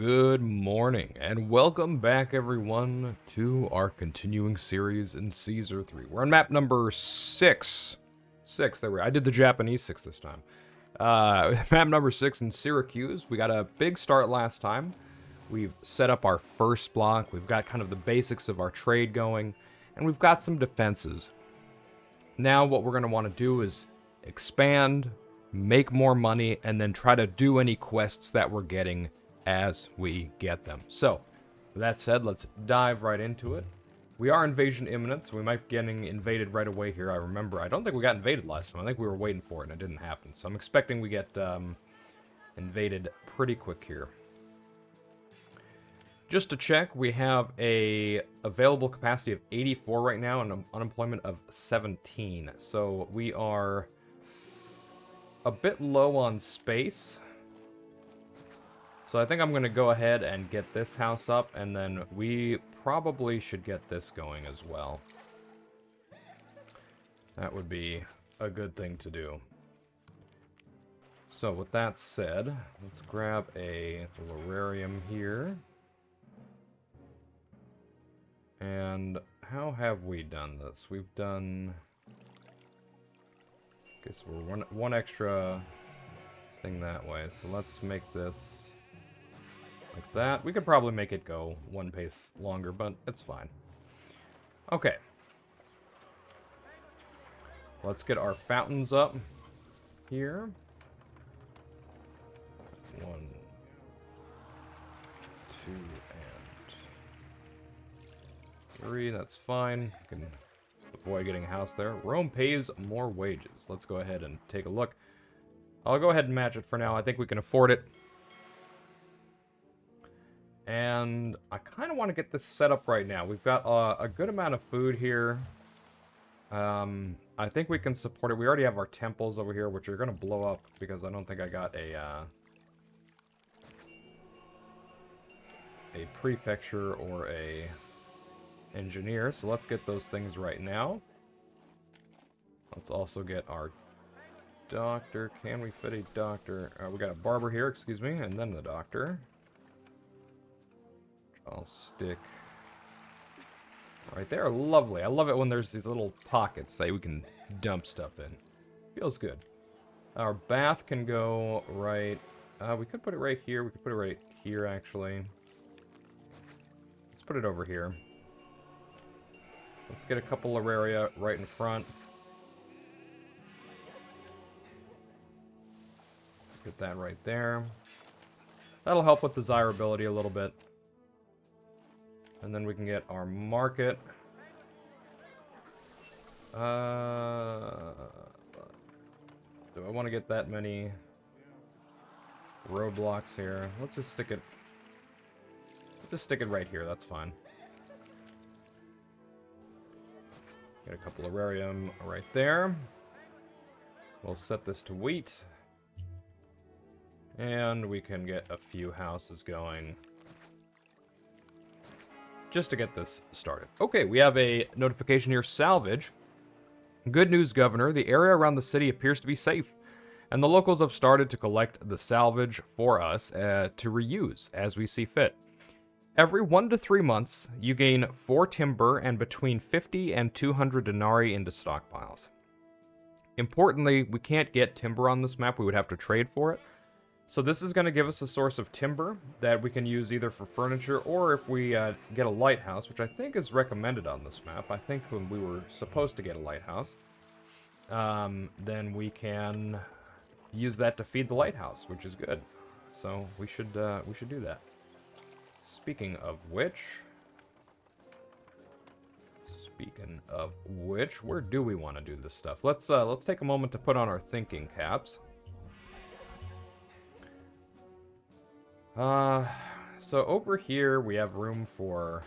Good morning, and welcome back, everyone, to our continuing series in Caesar 3. We're on map number 6. There we go. I did the Japanese 6 this time. Map number 6 in Syracuse. We got a big start last time. We've set up our first block. We've got kind of the basics of our trade going, and we've got some defenses. Now what we're going to want to do is expand, make more money, and then try to do any quests that we're getting as we get them. So, with that said, let's dive right into it. We are invasion imminent, so we might be getting invaded right away here. I don't think we got invaded last time. I think we were waiting for it and it didn't happen. So I'm expecting we get invaded pretty quick here. Just to check, we have a available capacity of 84 right now and an unemployment of 17. So we are a bit low on space. So I think I'm going to go ahead and get this house up, and then we probably should get this going as well. That would be a good thing to do. So with that said, let's grab a Lorarium here. And how have we done this? We've done... I guess we're one extra thing that way. So let's make this... like that. We could probably make it go one pace longer, but it's fine. Okay. Let's get our fountains up here. 1, 2, and 3. That's fine. We can avoid getting a house there. Rome pays more wages. Let's go ahead and take a look. I'll go ahead and match it for now. I think we can afford it. And I kind of want to get this set up right now. We've got a good amount of food here. I think we can support it. We already have our temples over here, which are going to blow up because I don't think I got a prefecture or a engineer. So let's get those things right now. Let's also get our doctor. Can we fit a doctor? We got a barber here, excuse me, and then the doctor. I'll stick right there. Lovely. I love it when there's these little pockets that we can dump stuff in. Feels good. Our bath can go right... we could put it right here. We could put it right here, actually. Let's put it over here. Let's get a couple Auraria right in front. Get that right there. That'll help with desirability a little bit. And then we can get our market. Do I want to get that many roadblocks here? Let's just stick it. Just stick it right here. That's fine. Get a couple of Aurarium right there. We'll set this to wheat. And we can get a few houses going. Just to get this started. Okay, we have a notification here. Salvage. Good news, Governor. The area around the city appears to be safe, and the locals have started to collect the salvage for us to reuse as we see fit. Every 1 to 3 months, you gain 4 timber and between 50 and 200 denarii into stockpiles. Importantly, we can't get timber on this map. We would have to trade for it. So this is going to give us a source of timber that we can use either for furniture or if we get a lighthouse, which I think is recommended on this map. I think when we were supposed to get a lighthouse, then we can use that to feed the lighthouse, which is good. So we should do that. Speaking of which, where do we want to do this stuff? Let's take a moment to put on our thinking caps. So over here we have room for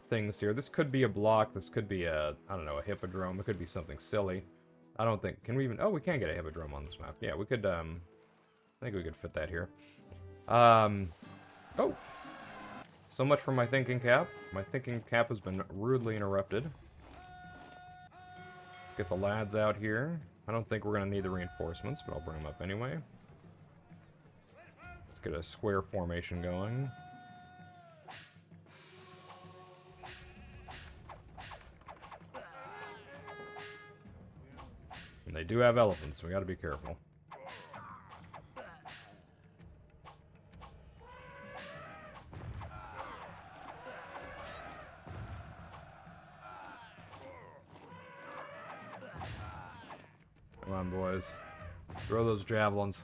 things here. This could be a block. This could be I don't know, a hippodrome. It could be something silly. I don't think, can we even, oh, we can get a hippodrome on this map. Yeah, we could, I think we could fit that here. Oh, so much for my thinking cap. My thinking cap has been rudely interrupted. Let's get the lads out here. I don't think we're going to need the reinforcements, but I'll bring them up anyway. Let's get a square formation going. And they do have elephants, so we gotta be careful. Come on, boys. Throw those javelins.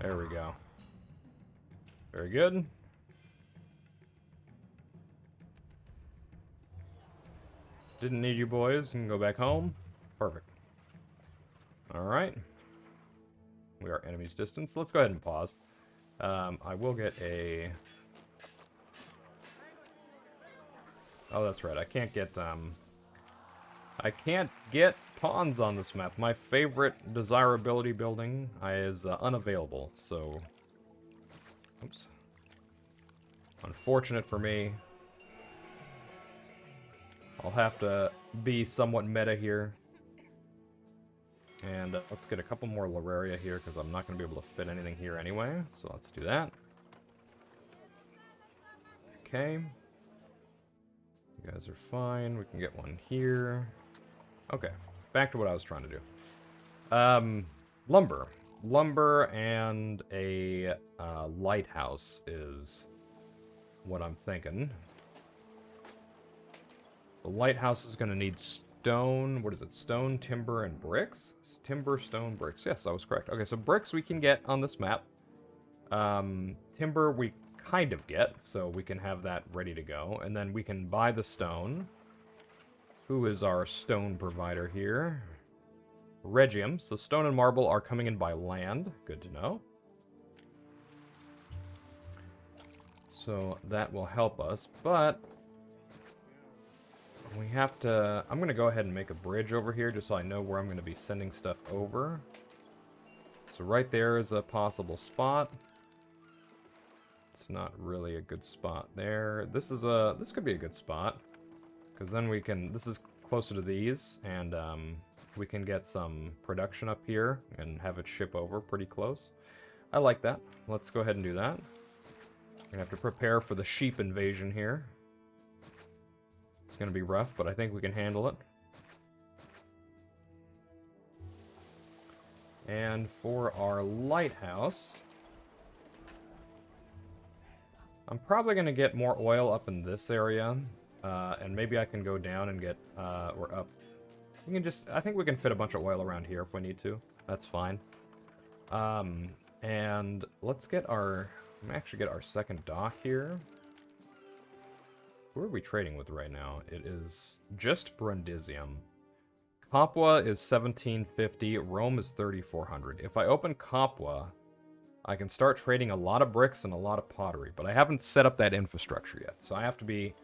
There we go. Very good. Didn't need you boys. You can go back home. Perfect. Alright. We are enemy's distance. Let's go ahead and pause. I will get a... Oh, that's right. I can't get pawns on this map. My favorite desirability building is unavailable, so... Oops. Unfortunate for me. I'll have to be somewhat meta here. And let's get a couple more Lararia here, because I'm not going to be able to fit anything here anyway. So let's do that. Okay. You guys are fine. We can get one here. Okay. Back to what I was trying to do. Lumber. Lumber and a lighthouse is what I'm thinking. The lighthouse is going to need stone. What is it? Stone, timber, and bricks? Timber, stone, bricks. Yes, I was correct. Okay, so bricks we can get on this map. Timber we kind of get, so we can have that ready to go. And then we can buy the stone. Who is our stone provider here? Regium. So stone and marble are coming in by land. Good to know. So that will help us, but... we have to... I'm going to go ahead and make a bridge over here just so I know where I'm going to be sending stuff over. So right there is a possible spot. It's not really a good spot there. This could be a good spot. Because then we can... This is closer to these, and we can get some production up here and have it ship over pretty close. I like that. Let's go ahead and do that. We're going to have to prepare for the sheep invasion here. It's going to be rough, but I think we can handle it. And for our lighthouse, I'm probably going to get more oil up in this area, and maybe I can go down and get, or up. We can just, I think we can fit a bunch of oil around here if we need to. That's fine. And let's get our, I'm actually get our second dock here. Who are we trading with right now? It is just Brundisium. Capua is 1750, Rome is 3400. If I open Capua, I can start trading a lot of bricks and a lot of pottery, but I haven't set up that infrastructure yet, so I have to be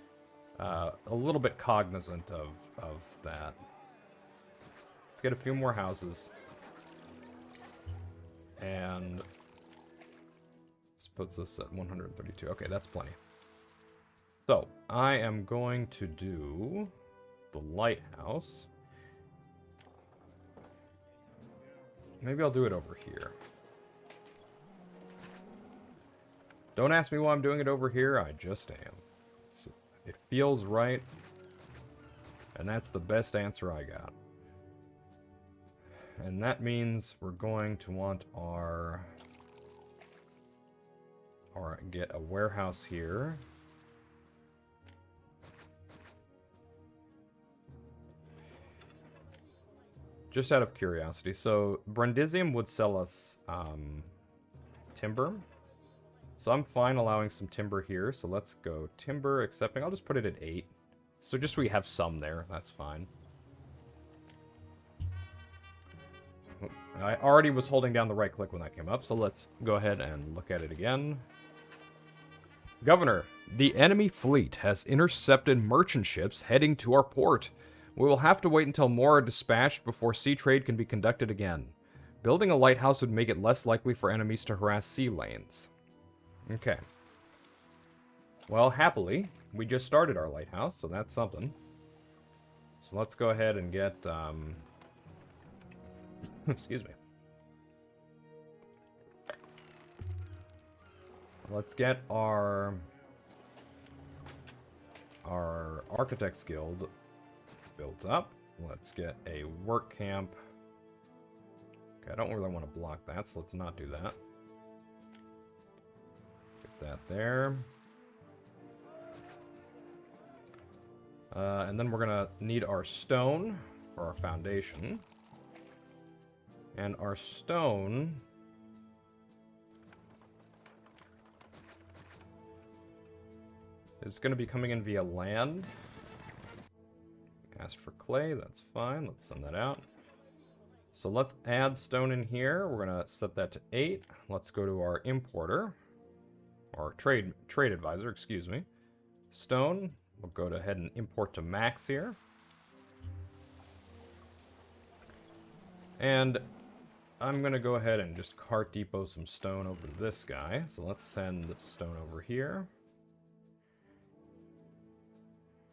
a little bit cognizant of that. Let's get a few more houses. And this puts us at 132. Okay, that's plenty. So, I am going to do the lighthouse. Maybe I'll do it over here. Don't ask me why I'm doing it over here, I just am. It feels right, and that's the best answer I got. And that means we're going to want our get a warehouse here. Just out of curiosity, so Brundisium would sell us timber. So I'm fine allowing some timber here. So let's go timber accepting. I'll just put it at 8. So just we have some there. That's fine. I already was holding down the right click when that came up. So let's go ahead and look at it again. Governor, the enemy fleet has intercepted merchant ships heading to our port. We will have to wait until more are dispatched before sea trade can be conducted again. Building a lighthouse would make it less likely for enemies to harass sea lanes. Okay. Well, happily, we just started our lighthouse, so that's something. So let's go ahead and get, excuse me. let's get our Architects Guild built up. Let's get a work camp. Okay, I don't really want to block that, so let's not do that. Get that there. And then we're gonna need our stone for our foundation. And our stone is gonna be coming in via land. Asked for clay, that's fine. Let's send that out. So let's add stone in here. We're gonna set that to 8. Let's go to our importer, or trade advisor, excuse me. Stone. We'll go ahead and import to max here. And I'm going to go ahead and just cart depot some stone over to this guy. So let's send stone over here.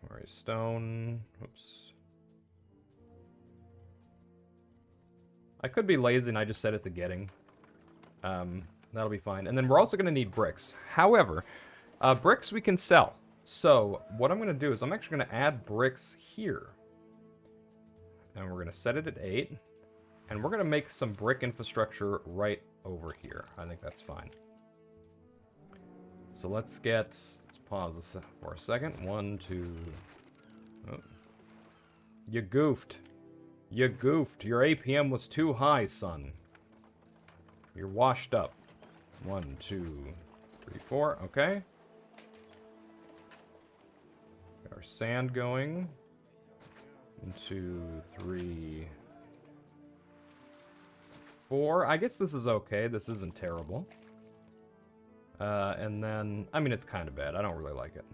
Where is stone? Oops. I could be lazy and I just set it to getting. That'll be fine. And then we're also going to need bricks. However, bricks we can sell. So, what I'm going to do is I'm actually going to add bricks here. And we're going to set it at 8. And we're going to make some brick infrastructure right over here. I think that's fine. So let's pause this for a second. 1, 2... Oh. You goofed. You goofed. Your APM was too high, son. You're washed up. 1, 2, 3, 4. Okay. Our sand going. 1, 2, 3, 4. I guess this is okay. This isn't terrible. And then, I mean, it's kind of bad. I don't really like it.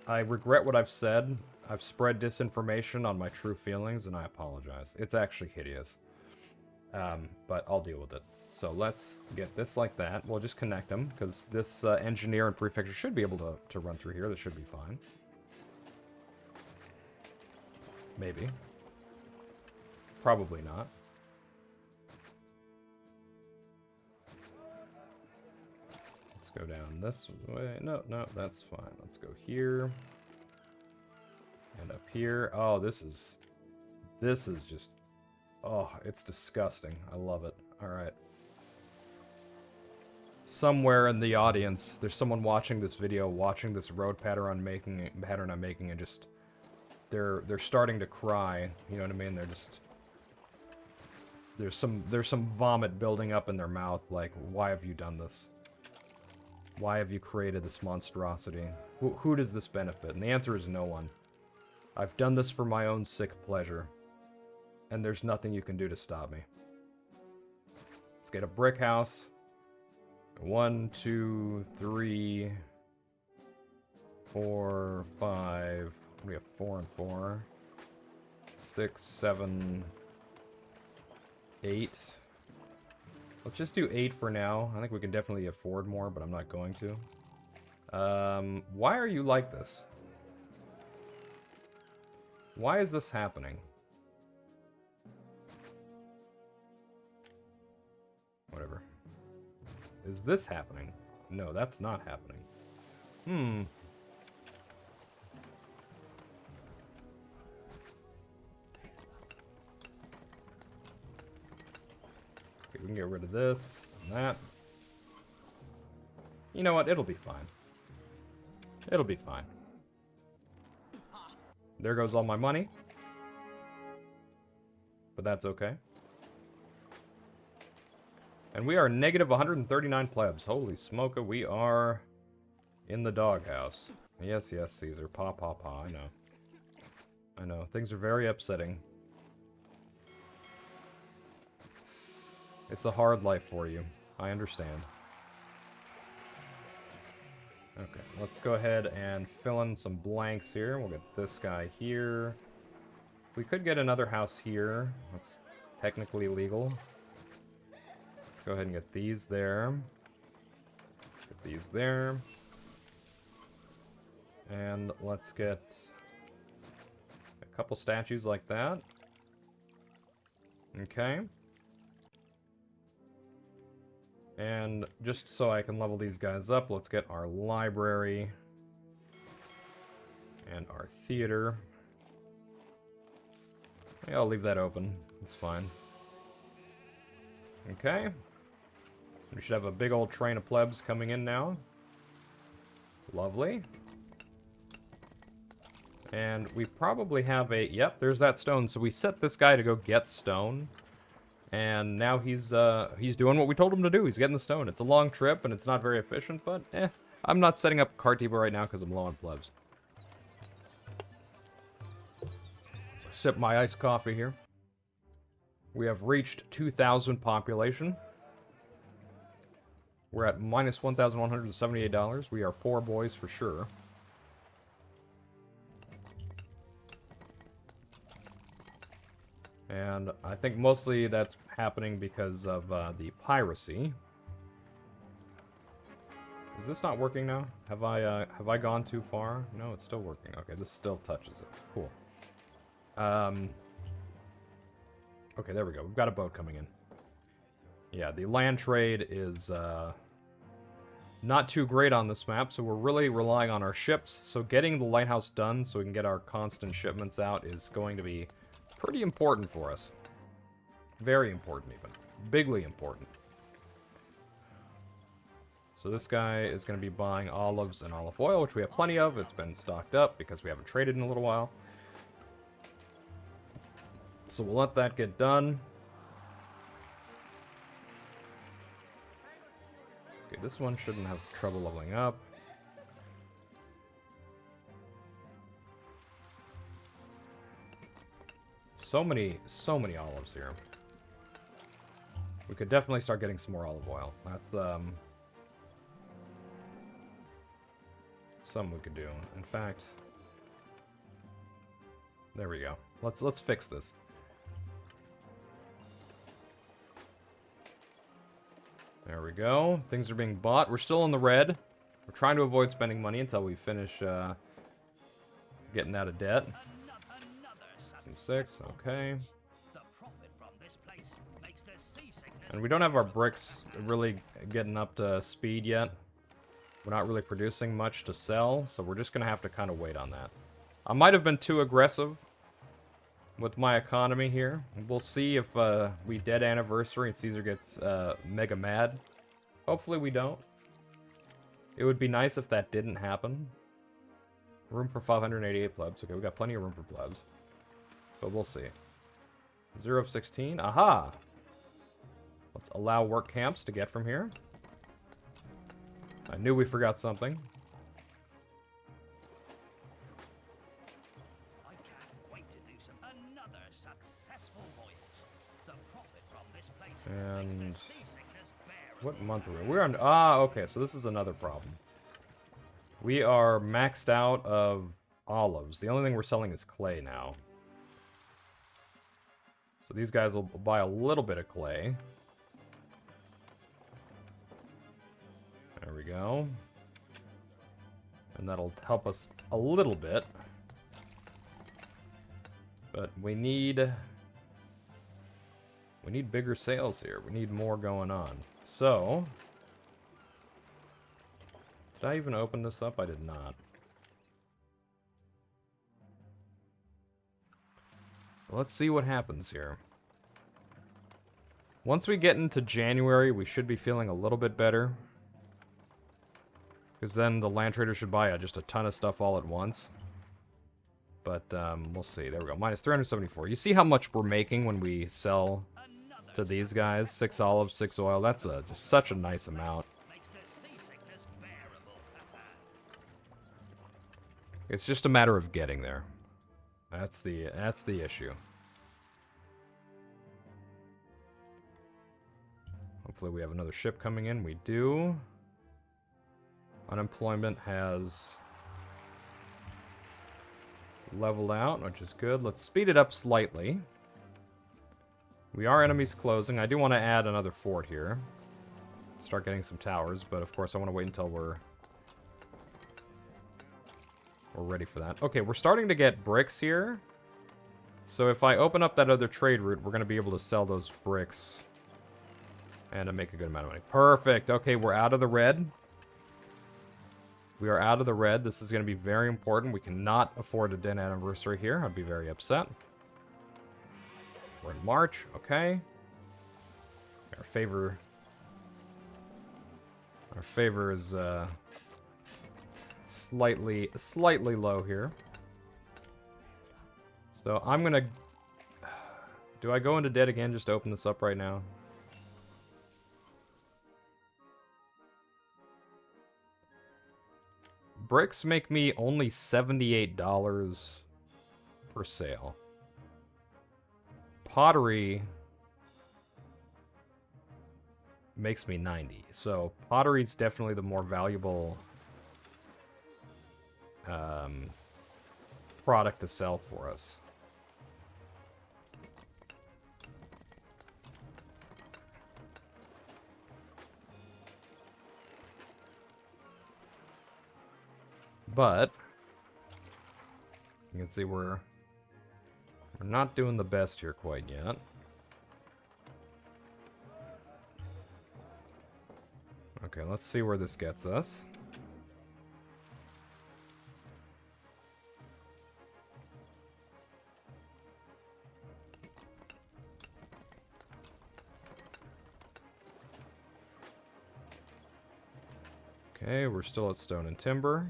I regret what I've said. I've spread disinformation on my true feelings, and I apologize. It's actually hideous. But I'll deal with it. So let's get this like that. We'll just connect them, because this engineer and prefecture should be able to run through here. This should be fine. Maybe. Probably not. Let's go down this way. No, that's fine. Let's go here. And up here. Oh, this is just... Oh, it's disgusting. I love it. Alright. Somewhere in the audience, there's someone watching this video, watching this road pattern I'm making, and just... They're starting to cry. You know what I mean? They're just... There's some vomit building up in their mouth, like, why have you done this? Why have you created this monstrosity? Who does this benefit? And the answer is no one. I've done this for my own sick pleasure. And there's nothing you can do to stop me. Let's get a brick house. 1, 2, 3, 4, 5. We have 4 and 4. 6, 7, 8. Let's just do 8 for now. I think we can definitely afford more, but I'm not going to. Why are you like this? Why is this happening? Whatever. Is this happening? No, that's not happening. Okay, we can get rid of this and that. You know what? It'll be fine. It'll be fine. There goes all my money. But that's okay. And we are negative 139 plebs. Holy smoke, we are in the doghouse. Yes, yes, Caesar. Pa, pa, pa. I know. I know. Things are very upsetting. It's a hard life for you. I understand. Okay, let's go ahead and fill in some blanks here. We'll get this guy here. We could get another house here. That's technically legal. Go ahead and get these there. Get these there. And let's get a couple statues like that. Okay. And just so I can level these guys up, let's get our library and our theater. Yeah, I'll leave that open. It's fine. Okay. We should have a big old train of plebs coming in now. Lovely. And we probably have a... Yep, there's that stone. So we set this guy to go get stone. And now he's doing what we told him to do. He's getting the stone. It's a long trip, and it's not very efficient, but I'm not setting up a cart depot right now because I'm low on plebs. So sip my iced coffee here. We have reached 2,000 population. We're at minus $1,178. We are poor boys for sure. And I think mostly that's happening because of the piracy. Is this not working now? Have I gone too far? No, it's still working. Okay, this still touches it. Cool. Okay, there we go. We've got a boat coming in. Yeah, the land trade is not too great on this map, so we're really relying on our ships. So getting the lighthouse done so we can get our constant shipments out is going to be pretty important for us. Very important, even. Bigly important. So this guy is going to be buying olives and olive oil, which we have plenty of. It's been stocked up because we haven't traded in a little while. So we'll let that get done. Okay, this one shouldn't have trouble leveling up. So many olives here. We could definitely start getting some more olive oil. That's something we could do. In fact, there we go. Let's fix this. There we go. Things are being bought. We're still in the red. We're trying to avoid spending money until we finish getting out of debt. 6, okay. And we don't have our bricks really getting up to speed yet. We're not really producing much to sell, so we're just going to have to kind of wait on that. I might have been too aggressive with my economy here. We'll see if we dead anniversary and Caesar gets mega mad. Hopefully we don't. It would be nice if that didn't happen. Room for 588 plebs. Okay, we got plenty of room for plebs. But we'll see. 0 of 16. Aha! Let's allow work camps to get from here. I knew we forgot something. I can't wait to do another successful voyage. The profit from this place And makes the seasickness bearable. what month are we? We're on... Ah, okay, so this is another problem. We are maxed out of olives. The only thing we're selling is clay now. So these guys will buy a little bit of clay. There we go. And that'll help us a little bit. But we need bigger sales here. We need more going on. So, did I even open this up? I did not. Let's see what happens here. Once we get into January, we should be feeling a little bit better. Because then the land trader should buy just a ton of stuff all at once. But we'll see. There we go. Minus 374. You see how much we're making when we sell to these guys? 6 olives, 6 oil. That's just such a nice amount. It's just a matter of getting there. That's the issue. Hopefully we have another ship coming in. We do. Unemployment has leveled out, which is good. Let's speed it up slightly. We are enemies closing. I do want to add another fort here. Start getting some towers, but of course I want to wait until we're ready for that. Okay, we're starting to get bricks here. So if I open up that other trade route, we're going to be able to sell those bricks And to make a good amount of money. Perfect. Okay, we're out of the red. We are out of the red. This is going to be very important. We cannot afford a dead anniversary here. I'd be very upset. We're in March. Okay. Our favor is slightly low here. So I'm going to... Do I go into debt again just to open this up right now? Bricks make me only $78 per sale. Pottery makes me 90. So pottery's definitely the more valuable product to sell for us. But you can see we're not doing the best here quite yet. Okay, let's see where this gets us. Okay, we're still at stone and timber.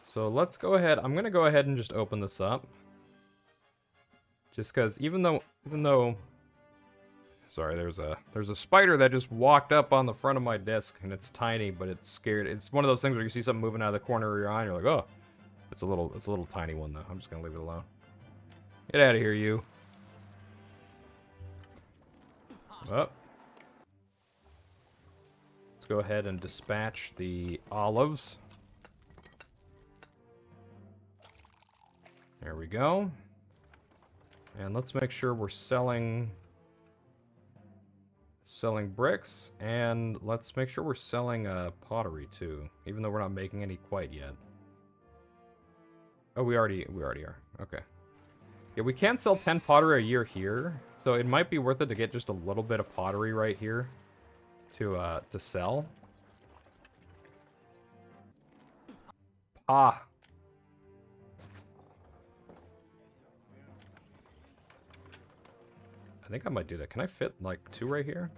So let's go ahead. I'm going to go ahead and just open this up. Just because even though sorry, there's a spider that just walked up on the front of my desk and it's tiny, but it's scared. It's one of those things where you see something moving out of the corner of your eye and you're like, "Oh, it's a little tiny one though." I'm just going to leave it alone. Get out of here, you. Oh. Let's go ahead and dispatch the olives. There we go. And let's make sure we're selling bricks, and let's make sure we're selling pottery too, even though we're not making any quite yet. Oh, we already are. Okay. Yeah, we can sell 10 pottery a year here, so it might be worth it to get just a little bit of pottery right here to sell. Ah. I think I might do that. Can I fit, like, 2 right here?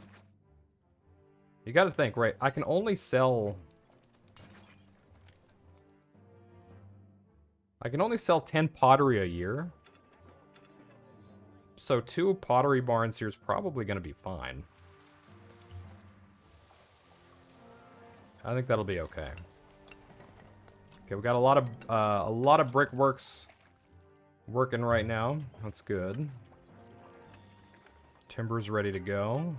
You gotta think, right, I can only sell 10 pottery a year. So 2 pottery barns here is probably gonna be fine. I think that'll be okay. Okay, we got a lot of brickworks working right now. That's good. Timber's ready to go.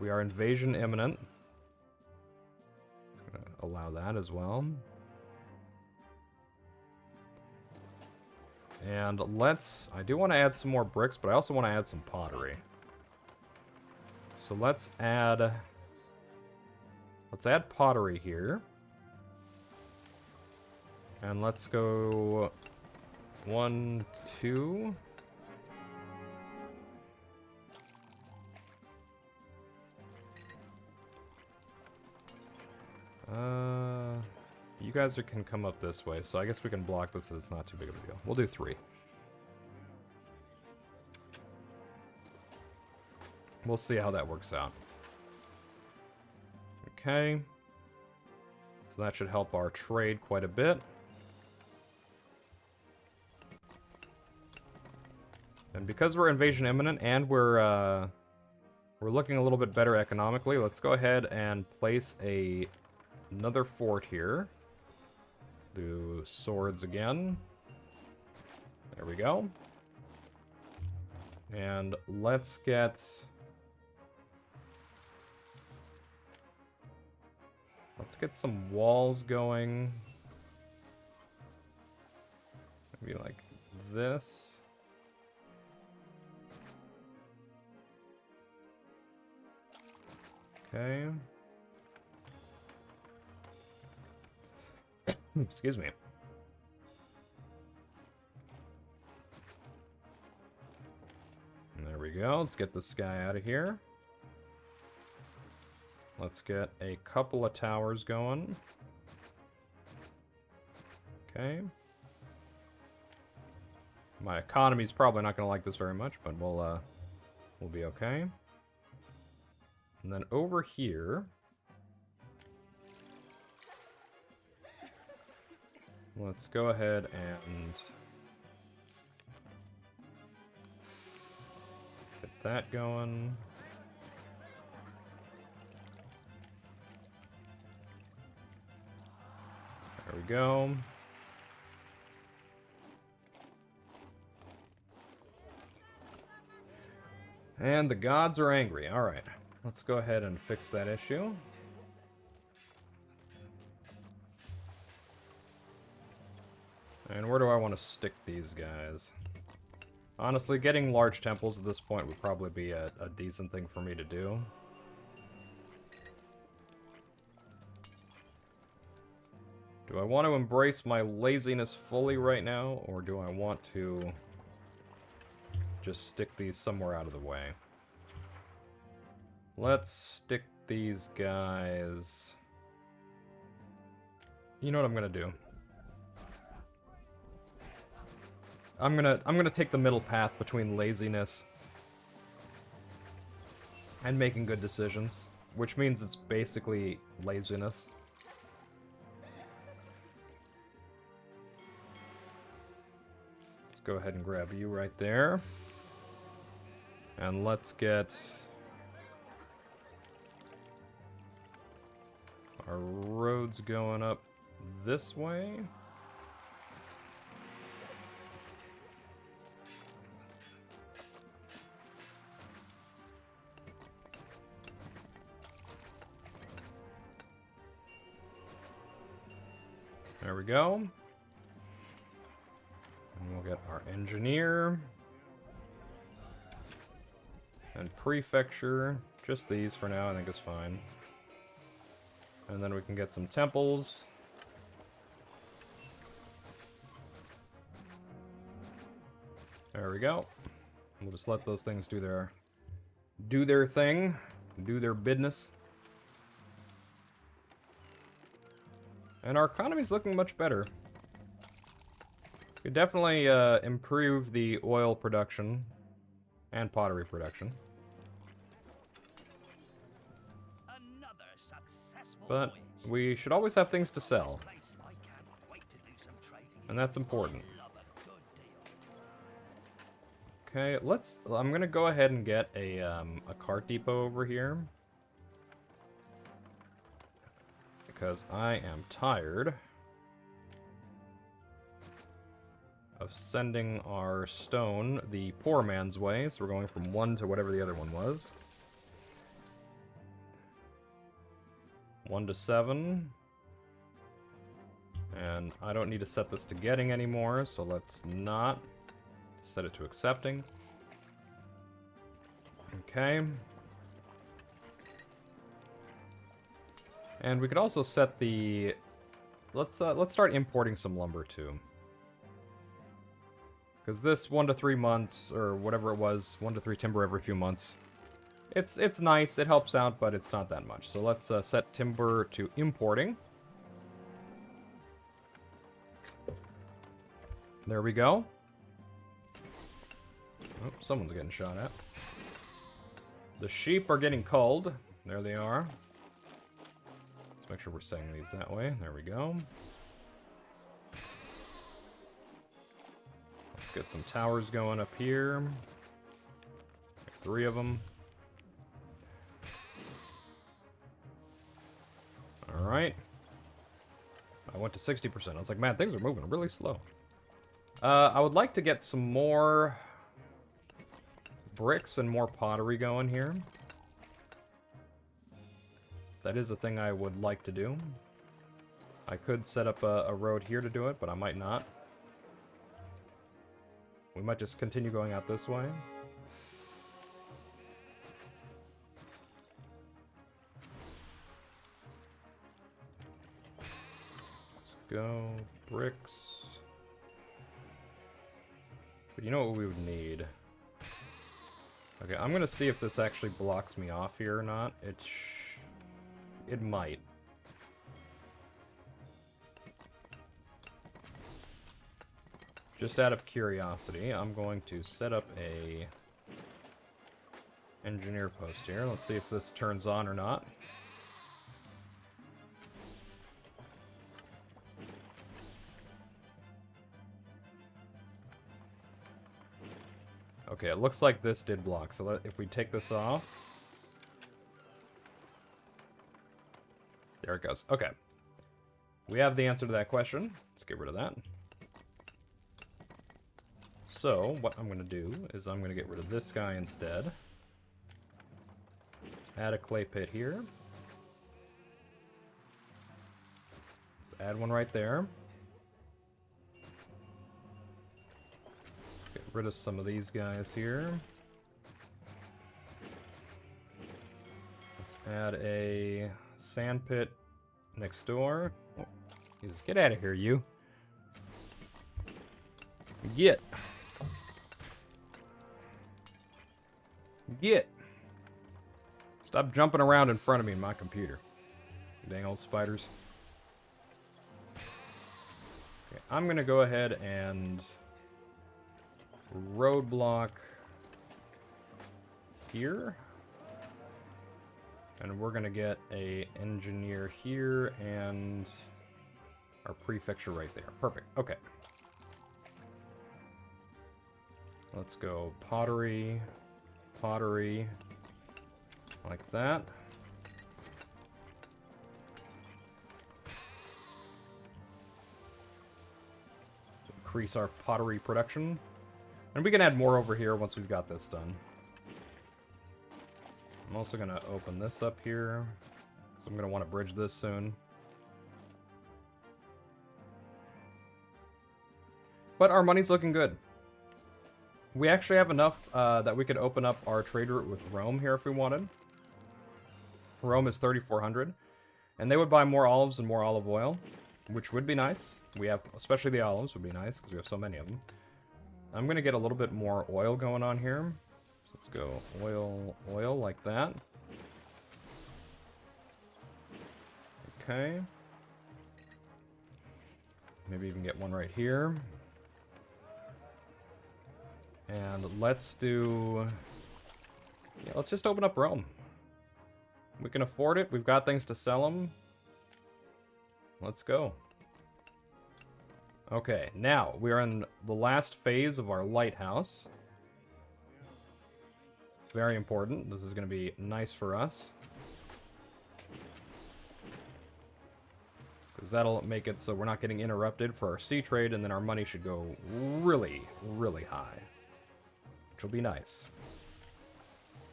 We are invasion imminent. Allow that as well. And I do want to add some more bricks, but I also want to add some pottery. So let's add pottery here. And let's go 1, 2. You guys can come up this way, so I guess we can block this, it's not too big of a deal. We'll do 3. We'll see how that works out. Okay. So that should help our trade quite a bit. And because we're invasion imminent and we're looking a little bit better economically, let's go ahead and place another fort here. Do swords again. There we go. And let's get some walls going. Maybe like this. Okay. Excuse me. There we we go. Let's get this guy out of here. Let's get a couple of towers going. Okay. My economy's probably not going to like this very much, but we'll be okay. And then over here, let's go ahead and get that going. There we go. And the gods are angry. Alright, let's go ahead and fix that issue. And where do I want to stick these guys? Honestly, getting large temples at this point would probably be a decent thing for me to do. Do I want to embrace my laziness fully right now, or do I want to just stick these somewhere out of the way? Let's stick these guys... You know what I'm gonna do? I'm gonna take the middle path between laziness and making good decisions, which means it's basically laziness. Let's go ahead and grab you right there. And let's get our roads going up this way. There we go. And we'll get our engineer. And prefecture. Just these for now, I think is fine. And then we can get some temples. There we go. We'll just let those things do their thing, do their business. And our economy's looking much better. We definitely improve the oil production and pottery production. Another successful But voyage. we should always have things to sell, Place, I can't wait to do some trading in. and that's important. I love a good deal. Okay, I'm gonna go ahead and get a cart depot over here. Because I am tired of sending our stone the poor man's way, so we're going from 1 to whatever the other one was. 1 to 7. And I don't need to set this to getting anymore, so let's not set it to accepting. Okay. And we could also set the... Let's start importing some lumber too. Because this 1 to 3 months, or whatever it was, 1 to 3 timber every few months, it's nice, it helps out, but it's not that much. So let's set timber to importing. There we go. Oh, someone's getting shot at. The sheep are getting culled. There they are. Let's make sure we're setting these that way. There we go. Let's get some towers going up here. Like 3 of them. Alright. I went to 60%. I was like, man, things are moving really slow. I would like to get some more bricks and more pottery going here. That is a thing I would like to do. I could set up a road here to do it, but I might not. We might just continue going out this way. Let's go. Bricks. But you know what we would need? A Okay, I'm gonna see if this actually blocks me off here or not. It might. Just out of curiosity, I'm going to set up a engineer post here. Let's see if this turns on or not. Okay, it looks like this did block, so if we take this off... There it goes. Okay. We have the answer to that question. Let's get rid of that. So, what I'm going to do is I'm going to get rid of this guy instead. Let's add a clay pit here. Let's add one right there. Get rid of some of these guys here. Let's add a sand pit next door. Oh, just get out of here, you. Get. Get. Stop jumping around in front of me in my computer. Dang old spiders. Okay, I'm going to go ahead and roadblock here. And we're going to get a engineer here and our prefecture right there. Perfect. Okay. Let's go pottery, pottery, like that. To increase our pottery production. And we can add more over here once we've got this done. I'm also going to open this up here, so I'm going to want to bridge this soon. But our money's looking good. We actually have enough that we could open up our trade route with Rome here if we wanted. Rome is 3,400. And they would buy more olives and more olive oil, which would be nice. We have, especially the olives would be nice because we have so many of them. I'm going to get a little bit more oil going on here. So let's go oil like that. Okay. Maybe even get one right here. And let's do... Yeah, let's just open up Rome. We can afford it. We've got things to sell them. Let's go. Okay, now we are in the last phase of our lighthouse. Very important. This is going to be nice for us. Because that'll make it so we're not getting interrupted for our sea trade, and then our money should go really, really high. Which will be nice.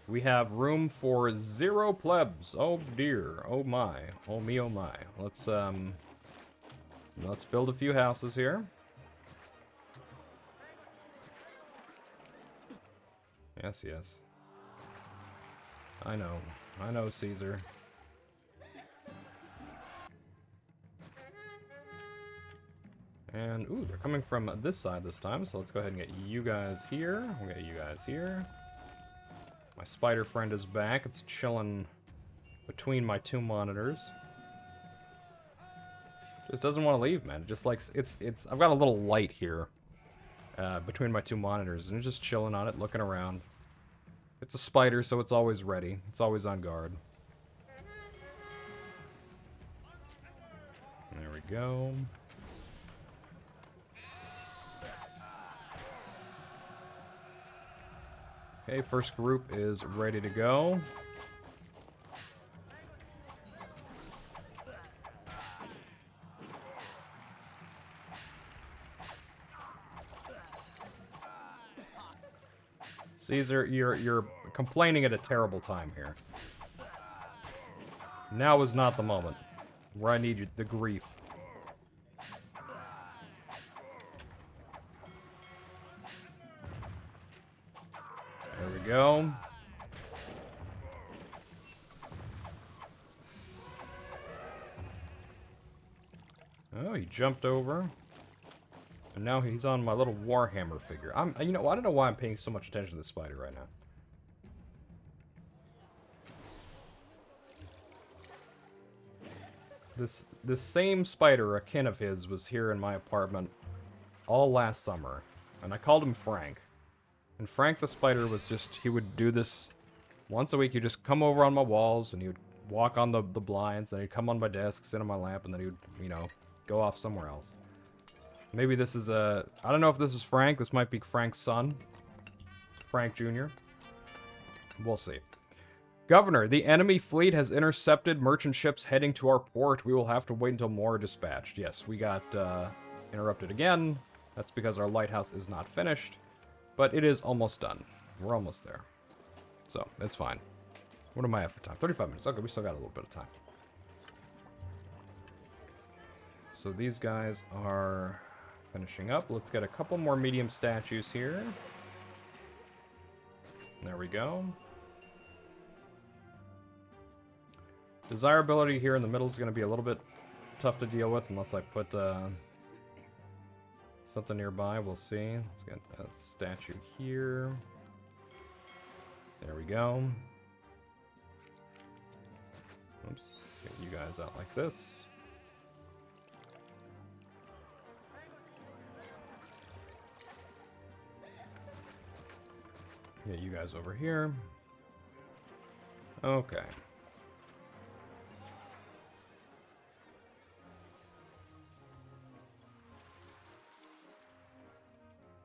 We have room for 0 plebs. Oh dear. Oh my. Oh me, oh my. Let's build a few houses here. Yes, yes. I know. I know, Caesar. And, ooh, they're coming from this side this time, so let's go ahead and get you guys here. We'll get you guys here. My spider friend is back. It's chilling between my 2 monitors. Just doesn't want to leave, man. It just likes... I've got a little light here between my 2 monitors, and it's just chilling on it, looking around. It's a spider, so it's always ready. It's always on guard. There we go. Okay, first group is ready to go. Caesar, you're complaining at a terrible time here. Now is not the moment where I need the grief. There we go. Oh, he jumped over. And now he's on my little Warhammer figure. You know, I don't know why I'm paying so much attention to this spider right now. This same spider, a kin of his, was here in my apartment all last summer, and I called him Frank. And Frank the spider was just, he would do this once a week. He'd just come over on my walls, and he would walk on the blinds, and he'd come on my desk, sit on my lap, and then he would, you know, go off somewhere else. Maybe this is a, I don't know if this is Frank. This might be Frank's son, Frank Jr. We'll see. Governor, the enemy fleet has intercepted merchant ships heading to our port. We will have to wait until more are dispatched. Yes, we got interrupted again. That's because our lighthouse is not finished. But it is almost done. We're almost there. So, it's fine. What am I at for time? 35 minutes. Okay, we still got a little bit of time. So these guys are finishing up. Let's get a couple more medium statues here. There we go. Desirability here in the middle is going to be a little bit tough to deal with unless I put something nearby. We'll see. Let's get a statue here. There we go. Oops. Let's get you guys out like this. Get you guys over here. Okay.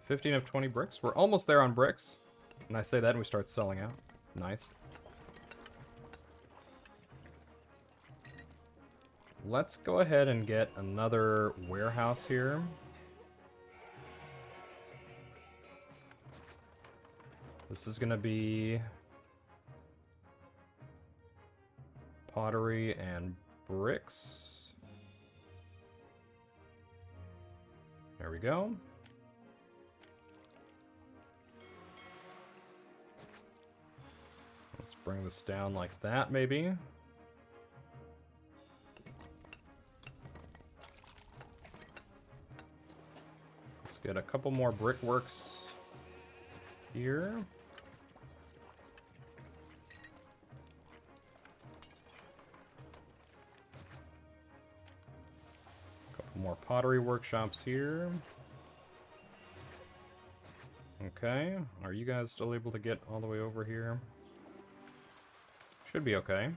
15 of 20 bricks. We're almost there on bricks. And I say that and we start selling out. Nice. Let's go ahead and get another warehouse here. This is going to be pottery and bricks. There we go. Let's bring this down like that, maybe. Let's get a couple more brickworks here. Couple more pottery workshops here. Okay, are you guys still able to get all the way over here? Should be okay.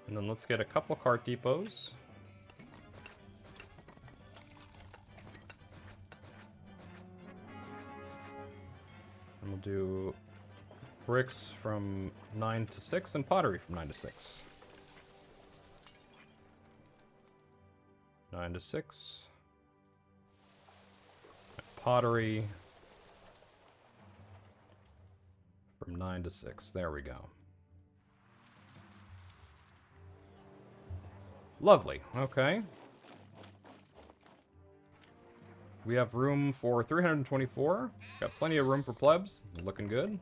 And then let's get a couple cart depots. And we'll do bricks from 9 to 6 and pottery from 9 to 6. 9 to 6. Pottery from 9 to 6. There we go. Lovely. Okay. We have room for 324. Got plenty of room for plebs. Looking good.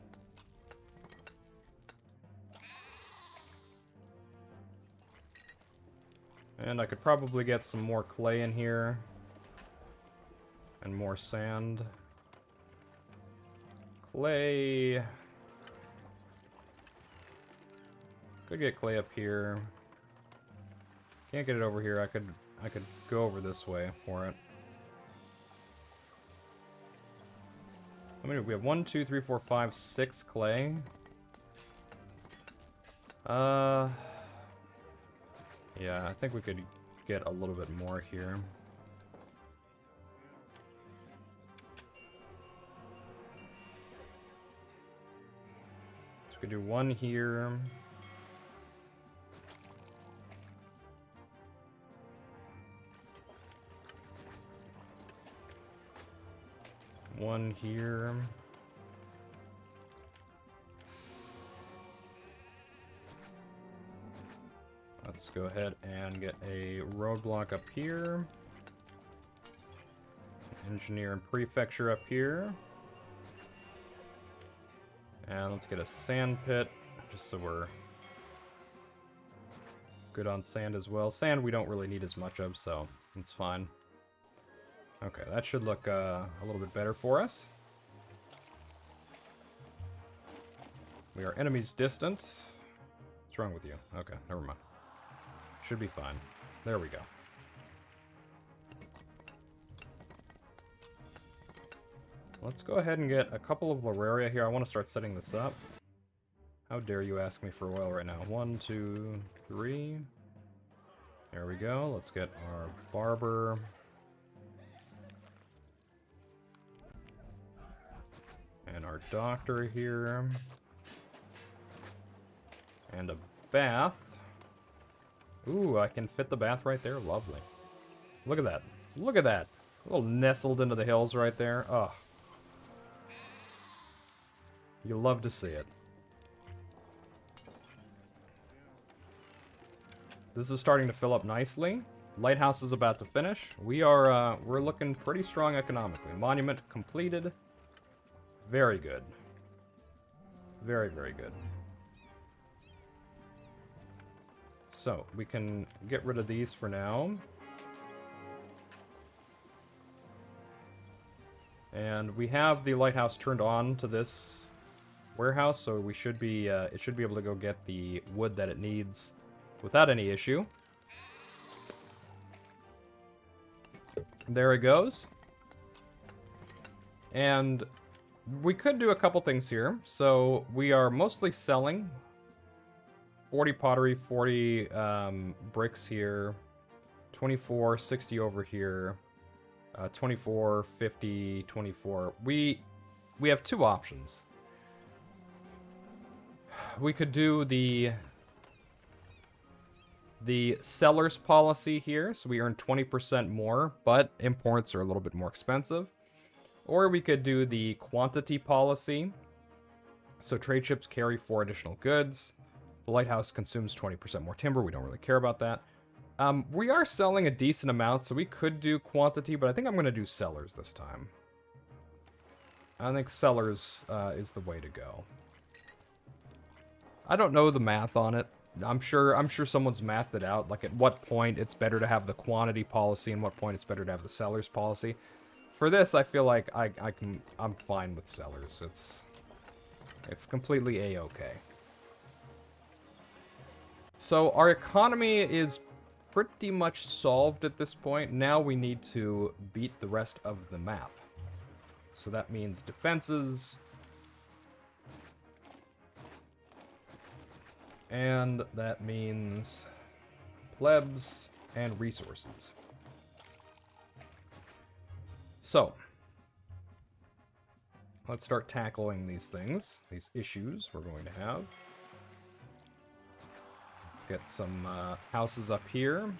And I could probably get some more clay in here. And more sand. Clay. Could get clay up here. Can't get it over here. I could go over this way for it. How many? We have 1, 2, 3, 4, 5, 6 clay. Yeah, I think we could get a little bit more here. So we could do 1 here. One here. Let's go ahead and get a roadblock up here. Engineer and prefecture up here. And let's get a sand pit, just so we're good on sand as well. Sand we don't really need as much of, so it's fine. Okay, that should look a little bit better for us. We are enemies distant. What's wrong with you? Okay, never mind. Should be fine. There we go. Let's go ahead and get a couple of Loraria here. I want to start setting this up. How dare you ask me for oil right now? 1, 2, 3. There we go. Let's get our barber. And our doctor here. And a bath. Ooh, I can fit the bath right there. Lovely. Look at that. Look at that. A little nestled into the hills right there. Oh. You love to see it. This is starting to fill up nicely. Lighthouse is about to finish. We're looking pretty strong economically. Monument completed. Very good. Very, very good. So, we can get rid of these for now. And we have the lighthouse turned on to this warehouse, so we should be, it should be able to go get the wood that it needs without any issue. There it goes. And we could do a couple things here. So we are mostly selling 40 pottery, 40 bricks here, 24, 60 over here, 24, 50, 24. We have two options. We could do the seller's policy here, so we earn 20% more, but imports are a little bit more expensive. Or we could do the quantity policy, so trade ships carry 4 additional goods. The lighthouse consumes 20% more timber. We don't really care about that. We are selling a decent amount, so we could do quantity, but I think I'm going to do sellers this time. I think sellers is the way to go. I don't know the math on it. I'm sure someone's mathed it out, like at what point it's better to have the quantity policy and what point it's better to have the seller's policy. For this, I feel like I'm fine with sellers. It's completely a-okay. So our economy is pretty much solved at this point. Now we need to beat the rest of the map. So that means defenses. And that means plebs and resources. So, let's start tackling these things, these issues we're going to have. Let's get some houses up here.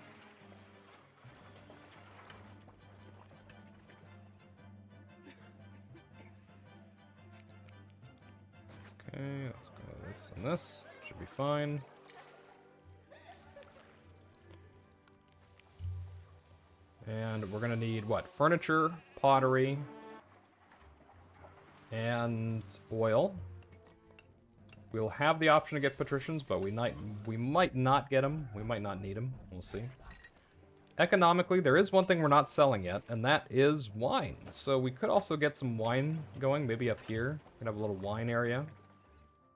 Okay, let's go this and this. Should be fine. And we're gonna need what? Furniture, pottery, and oil. We'll have the option to get patricians, but we might not get them. We might not need them. We'll see. Economically, there is one thing we're not selling yet, and that is wine. So we could also get some wine going, maybe up here. We could have a little wine area.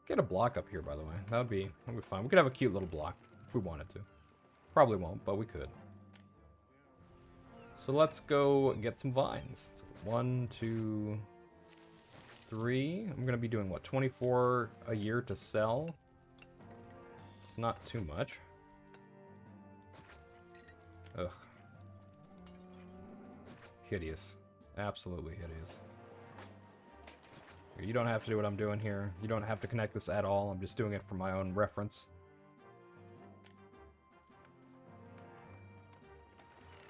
Get a block up here, by the way. That'd be fine. We could have a cute little block if we wanted to. Probably won't, but we could. So let's go get some vines. So 1, 2, 3. I'm gonna be doing what, 24 a year to sell? It's not too much. Ugh. Hideous. Absolutely hideous. You don't have to do what I'm doing here. You don't have to connect this at all. I'm just doing it for my own reference.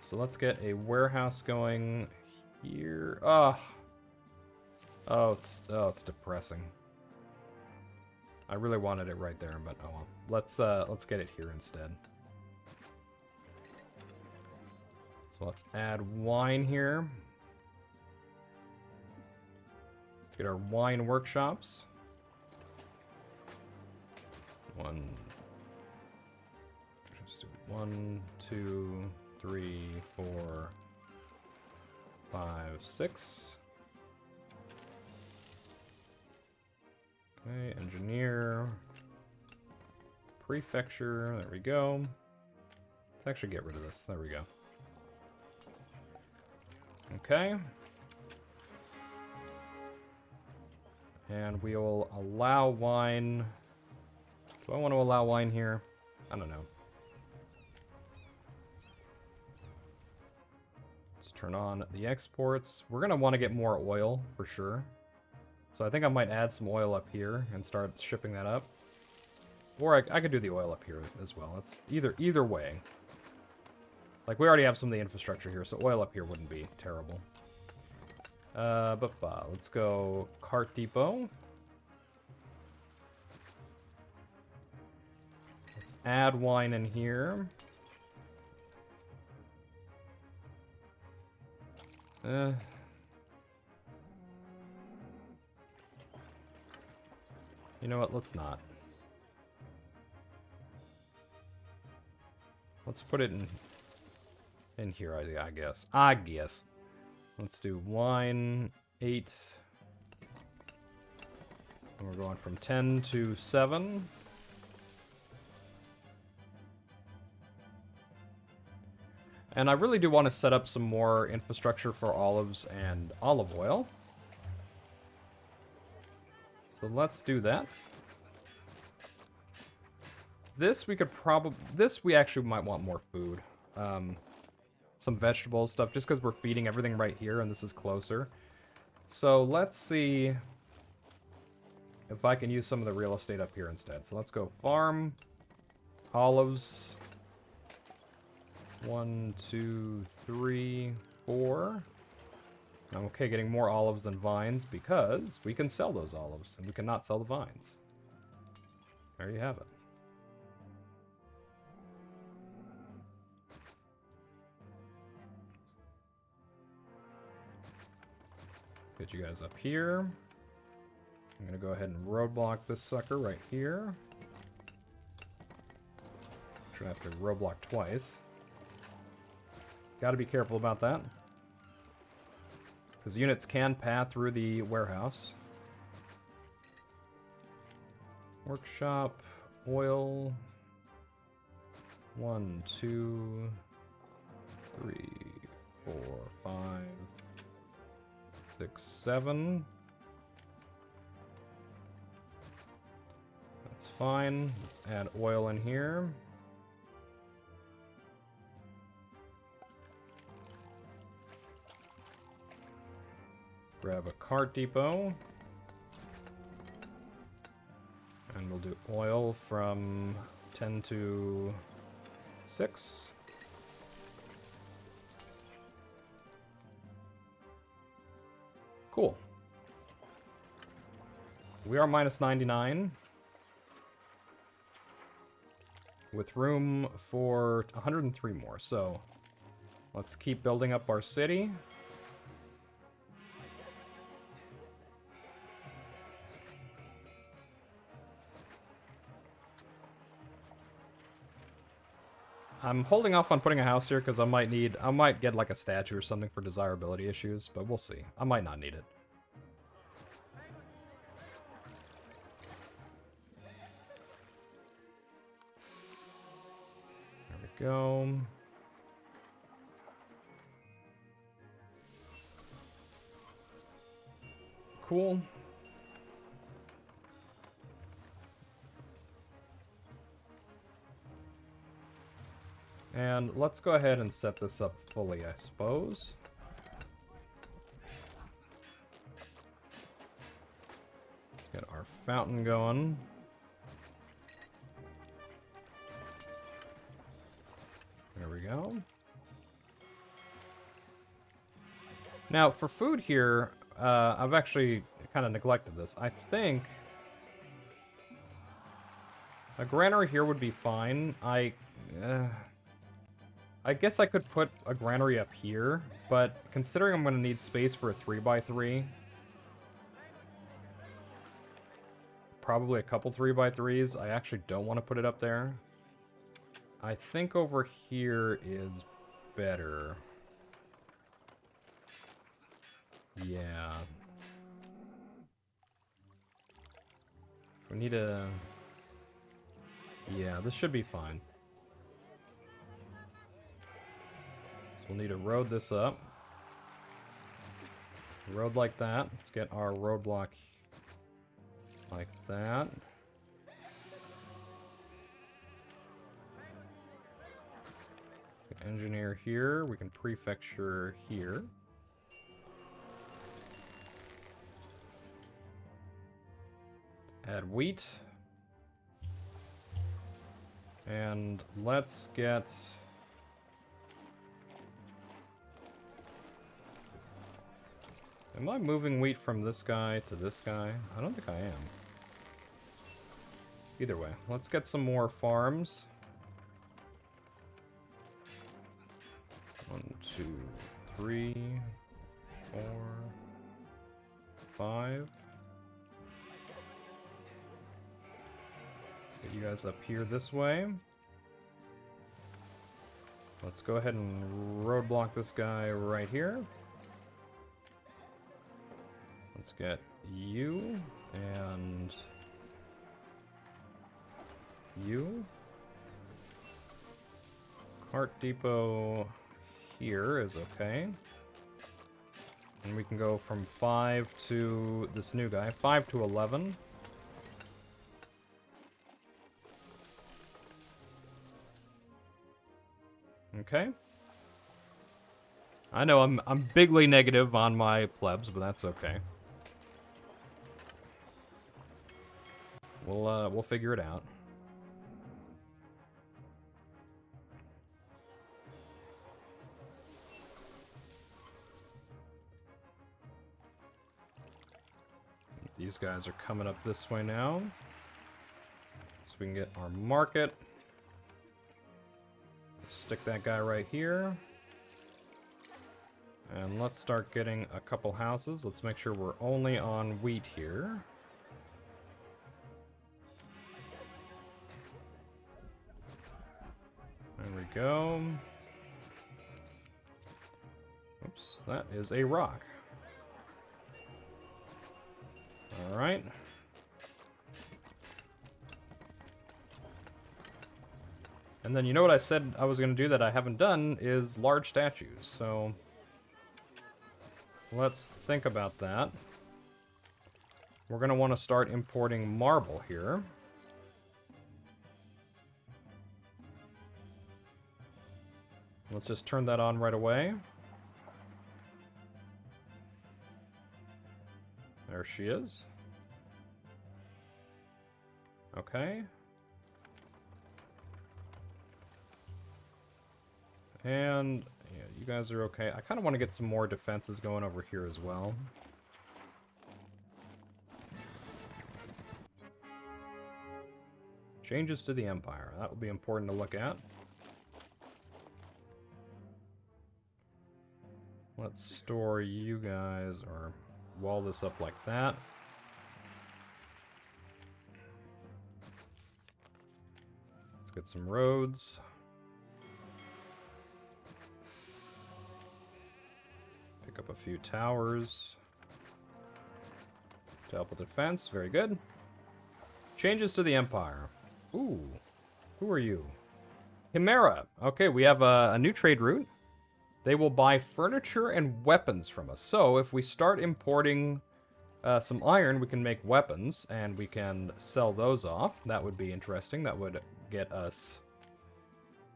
So let's get a warehouse going here. Oh, it's depressing. I really wanted it right there, but oh well. Let's get it here instead. So let's add wine here. Let's get our wine workshops. 1, 2, 3, 4, 5, 6. Okay, engineer. Prefecture, there we go. Let's actually get rid of this. There we go. Okay. And we'll allow wine. Do I want to allow wine here? I don't know. Let's turn on the exports. We're going to want to get more oil for sure. So I think I might add some oil up here and start shipping that up. Or I could do the oil up here as well. It's either way. Like, we already have some of the infrastructure here, so oil up here wouldn't be terrible. Let's go cart depot. Let's add wine in here. You know what? Let's not. Let's put it in here, I guess. Let's do wine 8. And we're going from 10 to 7. And I really do want to set up some more infrastructure for olives and olive oil. So let's do that. This we actually might want more food. Some vegetable stuff, just because we're feeding everything right here and this is closer. So let's see if I can use some of the real estate up here instead. So let's go farm, olives, 1, 2, 3, 4. I'm okay getting more olives than vines because we can sell those olives and we cannot sell the vines. There you have it. Let's get you guys up here. I'm gonna go ahead and roadblock this sucker right here. Should have to roadblock twice. Gotta be careful about that. Because units can pass through the warehouse. Workshop, oil. 1, 2, 3, 4, 5, 6, 7. That's fine. Let's add oil in here. Grab a cart depot. And we'll do oil from 10 to 6. Cool. We are minus 99. With room for 103 more. So let's keep building up our city. I'm holding off on putting a house here because I might get like a statue or something for desirability issues, but we'll see. I might not need it. There we go. Cool. And let's go ahead and set this up fully, I suppose. Let's get our fountain going. There we go. Now, for food here, I've actually kind of neglected this. I think a granary here would be fine. I guess I could put a granary up here, but considering I'm going to need space for a 3x3, probably a couple 3x3s, I actually don't want to put it up there. I think over here is better. Yeah. We need a... Yeah, this should be fine. we'll need to road this up. Road like that. Let's get our roadblock like that. Engineer here. We can prefecture here. Add wheat. And let's get... Am I moving wheat from this guy to this guy? I don't think I am. Either way, let's get some more farms. 1, 2, 3, 4, 5. Get you guys up here this way. Let's go ahead and roadblock this guy right here. Let's get you and you. Cart depot here is okay. And we can go from 5 to this new guy, 5 to 11. Okay. I know I'm bigly negative on my plebs, but that's okay. We'll figure it out. These guys are coming up this way now. So we can get our market. Stick that guy right here. And let's start getting a couple houses. Let's make sure we're only on wheat here. There we go. Oops, that is a rock. Alright. And then you know what I said I was going to do that I haven't done is large statues. So let's think about that. We're going to want to start importing marble here. Let's just turn that on right away. There she is. Okay. And yeah, you guys are okay. I kind of want to get some more defenses going over here as well. Changes to the Empire. That will be important to look at. Let's store you guys, or wall this up like that. Let's get some roads. Pick up a few towers to help with defense. Very good. Changes to the Empire. Ooh, who are you? Chimera. Okay, we have a new trade route. They will buy furniture and weapons from us. So if we start importing some iron, we can make weapons, and we can sell those off. That would be interesting. That would get us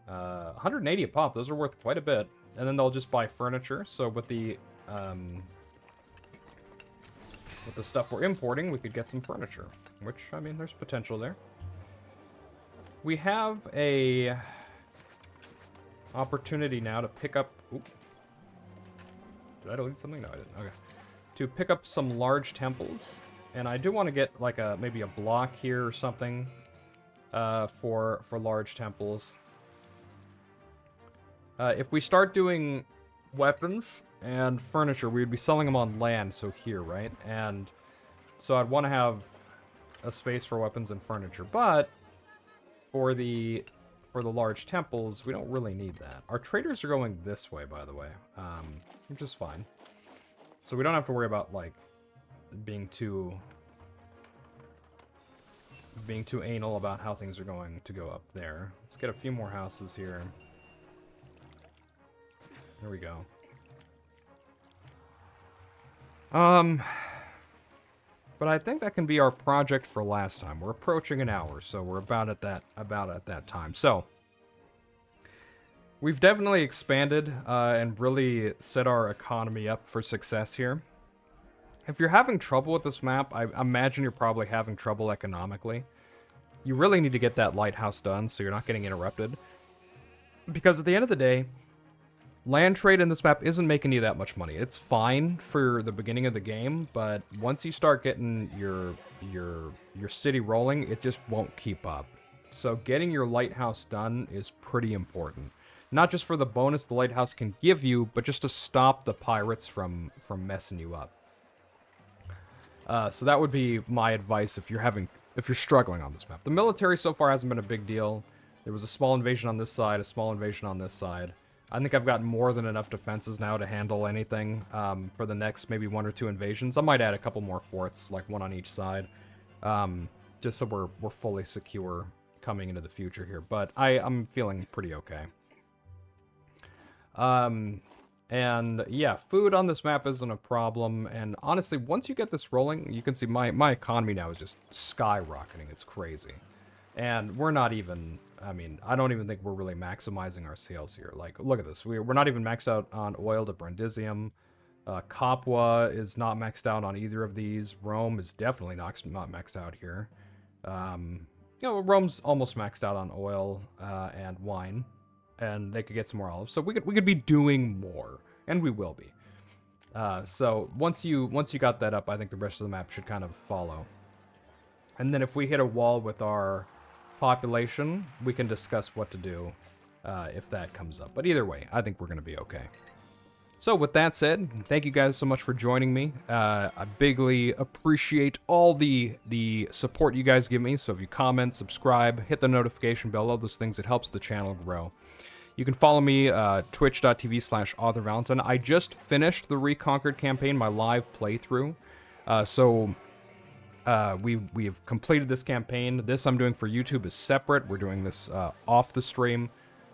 180 a pop. Those are worth quite a bit. And then they'll just buy furniture. So with the stuff we're importing, we could get some furniture. Which, I mean, there's potential there. We have a opportunity now to pick up... Oop. Did I delete something? No, I didn't. Okay. To pick up some large temples. And I do want to get like maybe a block here or something for large temples. If we start doing weapons and furniture, we would be selling them on land, so here, right? And so I'd want to have a space for weapons and furniture. But for the large temples, we don't really need that. Our traders are going this way, by the way, which is fine. So we don't have to worry about, like, being too anal about how things are going to go up there. Let's get a few more houses here. There we go. But I think that can be our project for last time. We're approaching an hour, so we're about at that time. So we've definitely expanded and really set our economy up for success here. If you're having trouble with this map, I imagine you're probably having trouble economically. You really need to get that lighthouse done so you're not getting interrupted. Because at the end of the day, land trade in this map isn't making you that much money. It's fine for the beginning of the game, but once you start getting your city rolling, it just won't keep up. So getting your lighthouse done is pretty important. Not just for the bonus the lighthouse can give you, but just to stop the pirates from messing you up. So that would be my advice if you're struggling on this map. The military so far hasn't been a big deal. There was a small invasion on this side, a small invasion on this side. I think I've got more than enough defenses now to handle anything for the next maybe 1 or 2 invasions. I might add a couple more forts, like 1 on each side, just so we're fully secure coming into the future here. But I'm feeling pretty okay. And yeah, food on this map isn't a problem. And honestly, once you get this rolling, you can see my economy now is just skyrocketing. It's crazy. And we're not even, I mean, I don't even think we're really maximizing our sales here. Like, look at this. We're not even maxed out on oil to Brandisium. Capua is not maxed out on either of these. Rome is definitely not maxed out here. Rome's almost maxed out on oil and wine. And they could get some more olives. So we could be doing more. And we will be. So once you got that up, I think the rest of the map should kind of follow. And then if we hit a wall with our population, we can discuss what to do if that comes up. But either way, I think we're going to be okay. So with that said, thank you guys so much for joining me. I bigly appreciate all the support you guys give me. So if you comment, subscribe, hit the notification bell, all those things, it helps the channel grow. You can follow me, twitch.tv/AuthorValentine. I just finished the Reconquered campaign, my live playthrough. We've completed this campaign. This I'm doing for YouTube is separate. We're doing this off the stream.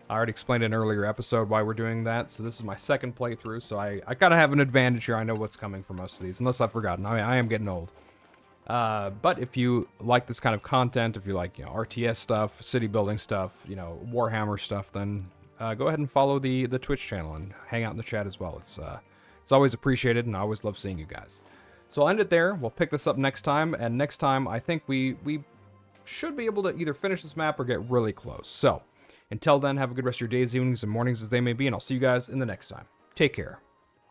I already explained in an earlier episode why we're doing that. So this is my second playthrough. So I gotta have an advantage here. I know what's coming for most of these, unless I've forgotten. I am getting old. But if you like this kind of content, if you like RTS stuff, city building stuff, Warhammer stuff, then go ahead and follow the Twitch channel and hang out in the chat as well. It's always appreciated, and I always love seeing you guys. So I'll end it there. We'll pick this up next time, and next time I think we should be able to either finish this map or get really close. So until then, have a good rest of your days, evenings, and mornings as they may be, and I'll see you guys in the next time. Take care.